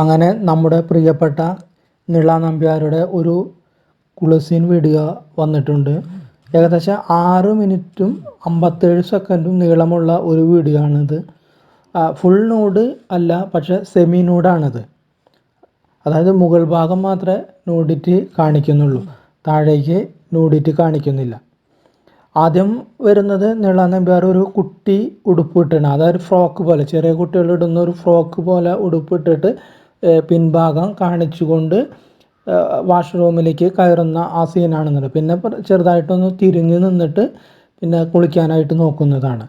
അങ്ങനെ നമ്മുടെ പ്രിയപ്പെട്ട നിള നമ്പ്യാരുടെ ഒരു കുളസീൻ വീഡിയോ വന്നിട്ടുണ്ട്. ഏകദേശം 6 മിനിറ്റും 57 സെക്കൻഡും നീളമുള്ള ഒരു വീഡിയോ ആണിത്. ഫുൾ നൂഡ് അല്ല, പക്ഷേ സെമി നൂഡാണിത്. അതായത് മുകൾ ഭാഗം മാത്രമേ നൂഡിറ്റി കാണിക്കുന്നുള്ളൂ, താഴേക്ക് നൂഡിറ്റി കാണിക്കുന്നില്ല. ആദ്യം വരുന്നത് നിള നമ്പ്യാർ ഒരു കുട്ടി ഉടുപ്പിട്ടാണ്, അതായത് ഫ്രോക്ക് പോലെ, ചെറിയ കുട്ടികൾ ഇടുന്ന ഒരു ഫ്രോക്ക് പോലെ ഉടുപ്പിട്ടിട്ട് പിൻഭാഗം കാണിച്ചുകൊണ്ട് വാഷ്റൂമിലേക്ക് കയറുന്ന ആ സീനാണെന്നത്. പിന്നെ ചെറുതായിട്ടൊന്ന് തിരിഞ്ഞ് നിന്നിട്ട് പിന്നെ കുളിക്കാനായിട്ട് നോക്കുന്നതാണ്.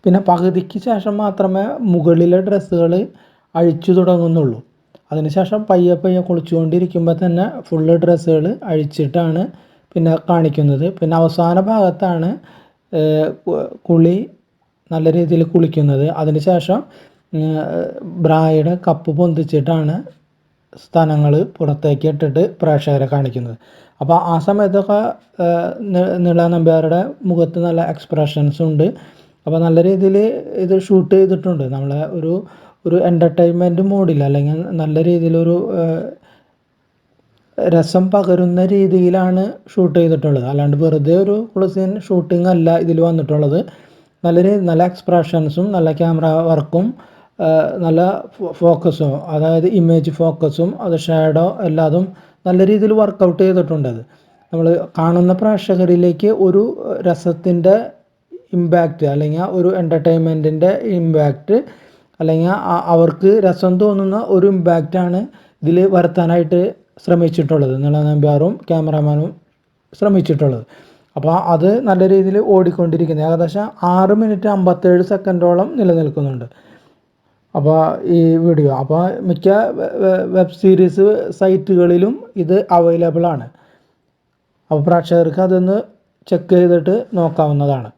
പിന്നെ പകുതിക്ക് ശേഷം മാത്രമേ മുകളിലെ ഡ്രസ്സുകൾ അഴിച്ചു തുടങ്ങുന്നുള്ളൂ. അതിനുശേഷം പയ്യെ പയ്യെ കുളിച്ചുകൊണ്ടിരിക്കുമ്പോൾ തന്നെ ഫുള്ള് ഡ്രസ്സുകൾ അഴിച്ചിട്ടാണ് പിന്നെ കാണിക്കുന്നത്. പിന്നെ അവസാന ഭാഗത്താണ് കുളി നല്ല രീതിയിൽ കുളിക്കുന്നത്. അതിനുശേഷം ബ്രായുടെ കപ്പ് പൊന്തിച്ചിട്ടാണ് സ്ഥലങ്ങൾ പുറത്തേക്ക് ഇട്ടിട്ട് പ്രേക്ഷകരെ കാണിക്കുന്നത്. അപ്പോൾ ആ സമയത്തൊക്കെ നിള നമ്പ്യാരുടെ മുഖത്ത് നല്ല എക്സ്പ്രഷൻസ് ഉണ്ട്. അപ്പോൾ നല്ല രീതിയിൽ ഇത് ഷൂട്ട് ചെയ്തിട്ടുണ്ട്. നമ്മളെ ഒരു എൻ്റർടൈൻമെൻറ്റ് മോഡിൽ, അല്ലെങ്കിൽ നല്ല രീതിയിലൊരു രസം പകരുന്ന രീതിയിലാണ് ഷൂട്ട് ചെയ്തിട്ടുള്ളത്. അല്ലാണ്ട് വെറുതെ ഒരു കുളസീൻ ഷൂട്ടിംഗ് അല്ല ഇതിൽ വന്നിട്ടുള്ളത്. നല്ല എക്സ്പ്രഷൻസും നല്ല ക്യാമറ വർക്കും നല്ല ഫോക്കസും, അതായത് ഇമേജ് ഫോക്കസും അത് ഷാഡോ എല്ലാതും നല്ല രീതിയിൽ വർക്കൗട്ട് ചെയ്തിട്ടുണ്ട്. അത് നമ്മൾ കാണുന്ന പ്രേക്ഷകരിലേക്ക് ഒരു രസത്തിൻ്റെ ഇമ്പാക്റ്റ്, അല്ലെങ്കിൽ ഒരു എൻ്റർടൈൻമെൻറ്റിൻ്റെ ഇമ്പാക്റ്റ്, അല്ലെങ്കിൽ അവർക്ക് രസം തോന്നുന്ന ഒരു ഇമ്പാക്റ്റാണ് ഇതിൽ വരുത്താനായിട്ട് ശ്രമിച്ചിട്ടുള്ളത്, നിള നമ്പ്യാറും ക്യാമറാമാനും ശ്രമിച്ചിട്ടുള്ളത്. അപ്പോൾ അത് നല്ല രീതിയിൽ ഓടിക്കൊണ്ടിരിക്കുന്നത് ഏകദേശം 6 മിനിറ്റ് 57 സെക്കൻഡോളം നിലനിൽക്കുന്നുണ്ട്. അപ്പോൾ ഈ വീഡിയോ അപ്പോൾ മിക്ക വെബ് സീരീസ് സൈറ്റുകളിലും ഇത് അവൈലബിൾ ആണ്. അപ്പോൾ പ്രേക്ഷകർക്ക് അതൊന്ന് ചെക്ക് ചെയ്തിട്ട് നോക്കാവുന്നതാണ്.